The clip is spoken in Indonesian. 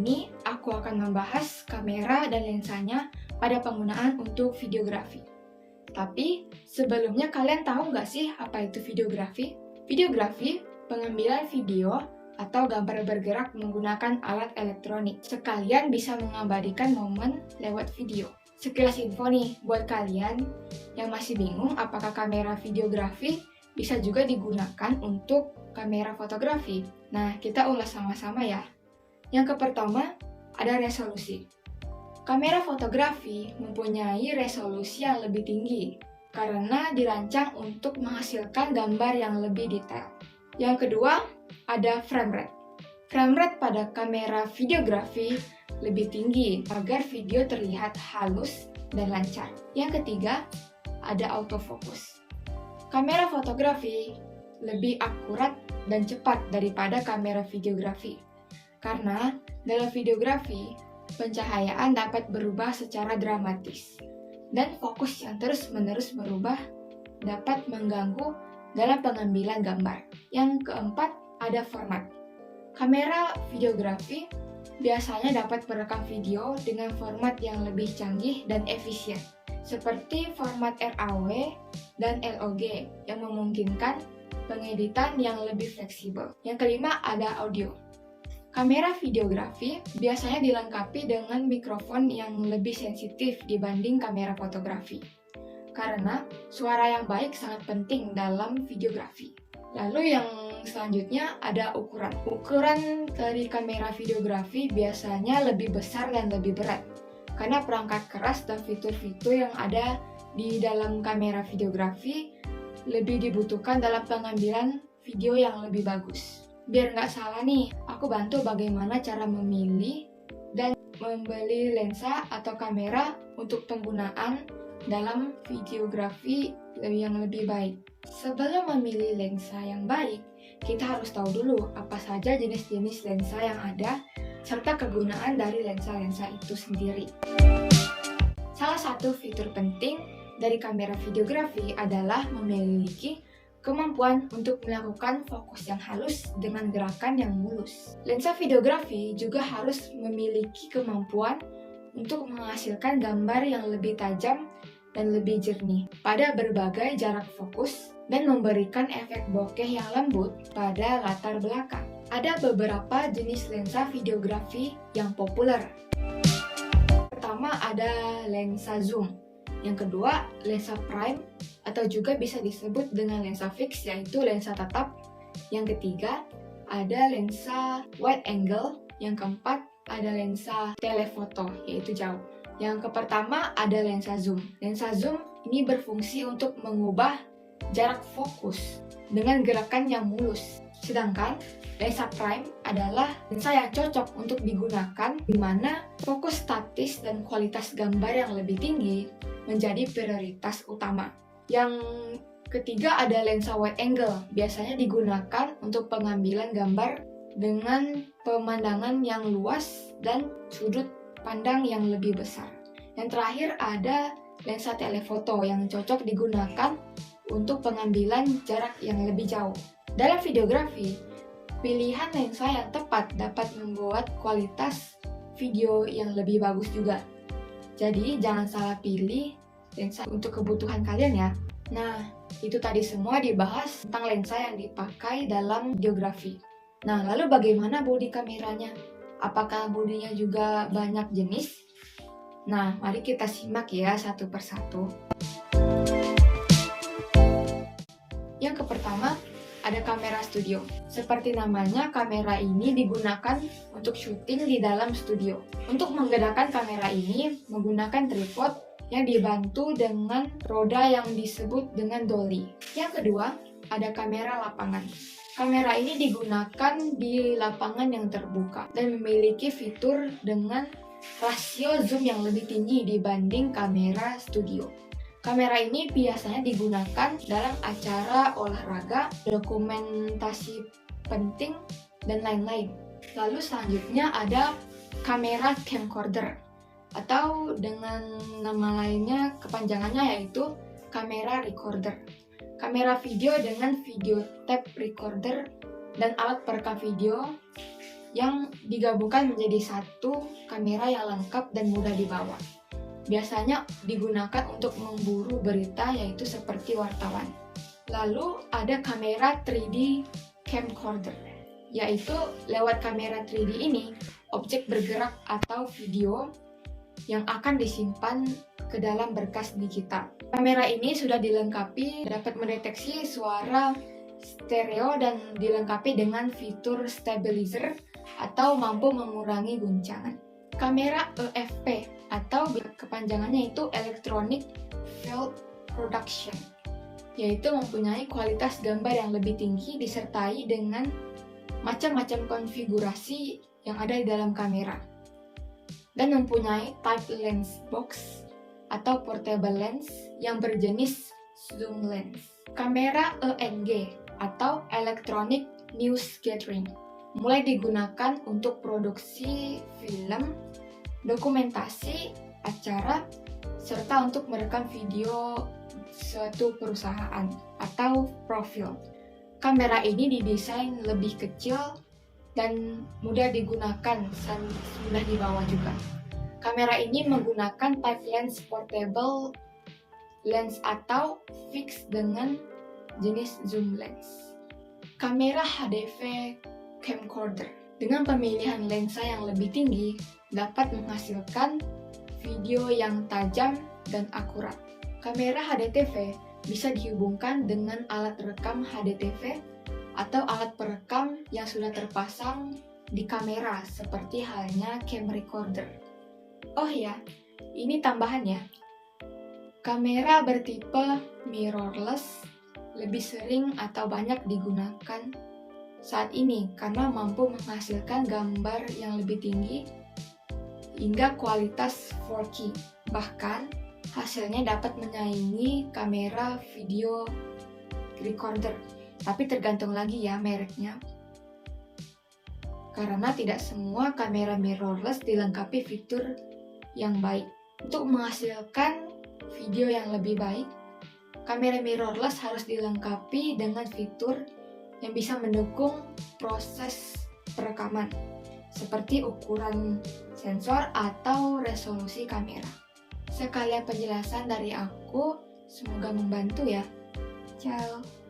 ini, aku akan membahas kamera dan lensanya pada penggunaan untuk videografi. Tapi, sebelumnya kalian tahu nggak sih apa itu videografi? Videografi, pengambilan video atau gambar bergerak menggunakan alat elektronik. Sekalian bisa mengabadikan momen lewat video. Sekilas info nih, buat kalian yang masih bingung apakah kamera videografi bisa juga digunakan untuk kamera fotografi. Nah, kita ulas sama-sama ya. Yang pertama, ada resolusi. Kamera fotografi mempunyai resolusi yang lebih tinggi karena dirancang untuk menghasilkan gambar yang lebih detail. Yang kedua, ada frame rate. Frame rate pada kamera videografi lebih tinggi agar video terlihat halus dan lancar. Yang ketiga, ada autofocus. Kamera fotografi lebih akurat dan cepat daripada kamera videografi. Karena dalam videografi, pencahayaan dapat berubah secara dramatis, dan fokus yang terus-menerus berubah dapat mengganggu dalam pengambilan gambar. Yang keempat, ada format. Kamera videografi biasanya dapat merekam video dengan format yang lebih canggih dan efisien, seperti format RAW dan LOG yang memungkinkan pengeditan yang lebih fleksibel. Yang kelima, ada audio. Kamera videografi biasanya dilengkapi dengan mikrofon yang lebih sensitif dibanding kamera fotografi, karena suara yang baik sangat penting dalam videografi. Lalu yang selanjutnya ada ukuran. Ukuran dari kamera videografi biasanya lebih besar dan lebih berat, karena perangkat keras dan fitur-fitur yang ada di dalam kamera videografi lebih dibutuhkan dalam pengambilan video yang lebih bagus. Biar nggak salah nih, aku bantu bagaimana cara memilih dan membeli lensa atau kamera untuk penggunaan dalam videografi yang lebih baik. Sebelum memilih lensa yang baik, kita harus tahu dulu apa saja jenis-jenis lensa yang ada, serta kegunaan dari lensa-lensa itu sendiri. Salah satu fitur penting dari kamera videografi adalah memiliki kemampuan untuk melakukan fokus yang halus dengan gerakan yang mulus. Lensa videografi juga harus memiliki kemampuan untuk menghasilkan gambar yang lebih tajam dan lebih jernih pada berbagai jarak fokus dan memberikan efek bokeh yang lembut pada latar belakang. Ada beberapa jenis lensa videografi yang populer. Pertama ada lensa zoom. Yang kedua, lensa prime atau juga bisa disebut dengan lensa fix, yaitu lensa tetap. Yang ketiga, ada lensa wide angle. Yang keempat, ada lensa telefoto, yaitu jauh. Yang pertama, ada lensa zoom. Lensa zoom ini berfungsi untuk mengubah jarak fokus dengan gerakan yang mulus. Sedangkan lensa prime adalah lensa yang cocok untuk digunakan di mana fokus statis dan kualitas gambar yang lebih tinggi menjadi prioritas utama. Yang ketiga ada lensa wide angle, biasanya digunakan untuk pengambilan gambar dengan pemandangan yang luas dan sudut pandang yang lebih besar. Yang terakhir ada lensa telefoto yang cocok digunakan untuk pengambilan jarak yang lebih jauh. Dalam videografi, pilihan lensa yang tepat dapat membuat kualitas video yang lebih bagus juga. Jadi jangan salah pilih lensa untuk kebutuhan kalian ya. Nah, itu tadi semua dibahas tentang lensa yang dipakai dalam videografi. Nah, lalu bagaimana bodi kameranya? Apakah bodinya juga banyak jenis? Nah, mari kita simak ya satu persatu. Yang pertama, ada kamera studio. Seperti namanya, kamera ini digunakan untuk syuting di dalam studio. Untuk menggerakkan kamera ini menggunakan tripod yang dibantu dengan roda yang disebut dengan dolly. Yang kedua, ada kamera lapangan. Kamera ini digunakan di lapangan yang terbuka dan memiliki fitur dengan rasio zoom yang lebih tinggi dibanding kamera studio. Kamera ini biasanya digunakan dalam acara olahraga, dokumentasi penting, dan lain-lain. Lalu selanjutnya ada kamera camcorder, atau dengan nama lainnya kepanjangannya yaitu kamera recorder. Kamera video dengan video tape recorder dan alat perekam video yang digabungkan menjadi satu kamera yang lengkap dan mudah dibawa. Biasanya digunakan untuk memburu berita, yaitu seperti wartawan. Lalu ada kamera 3D camcorder, yaitu lewat kamera 3D ini, objek bergerak atau video yang akan disimpan ke dalam berkas digital. Kamera ini sudah dilengkapi dapat mendeteksi suara stereo dan dilengkapi dengan fitur stabilizer atau mampu mengurangi guncangan. Kamera EFP atau kepanjangannya itu Electronic Field Production, yaitu mempunyai kualitas gambar yang lebih tinggi disertai dengan macam-macam konfigurasi yang ada di dalam kamera, dan mempunyai type lens box atau portable lens yang berjenis zoom lens. Kamera ENG atau Electronic News Gathering mulai digunakan untuk produksi film, dokumentasi, acara, serta untuk merekam video suatu perusahaan atau profil. Kamera ini didesain lebih kecil dan mudah digunakan dan mudah dibawa juga. Kamera ini menggunakan type lens portable lens atau fix dengan jenis zoom lens. Kamera HDV camcorder dengan pemilihan lensa yang lebih tinggi dapat menghasilkan video yang tajam dan akurat. Kamera HDTV bisa dihubungkan dengan alat rekam HDTV atau alat perekam yang sudah terpasang di kamera seperti halnya cam recorder. Oh ya, ini tambahannya. Kamera bertipe mirrorless lebih sering atau banyak digunakan saat ini karena mampu menghasilkan gambar yang lebih tinggi hingga kualitas 4K. Bahkan, hasilnya dapat menyaingi kamera video recorder. Tapi tergantung lagi ya mereknya. Karena tidak semua kamera mirrorless dilengkapi fitur yang baik. Untuk menghasilkan video yang lebih baik, kamera mirrorless harus dilengkapi dengan fitur yang bisa mendukung proses perekaman, seperti ukuran sensor atau resolusi kamera. Sekalian penjelasan dari aku, semoga membantu ya. Ciao.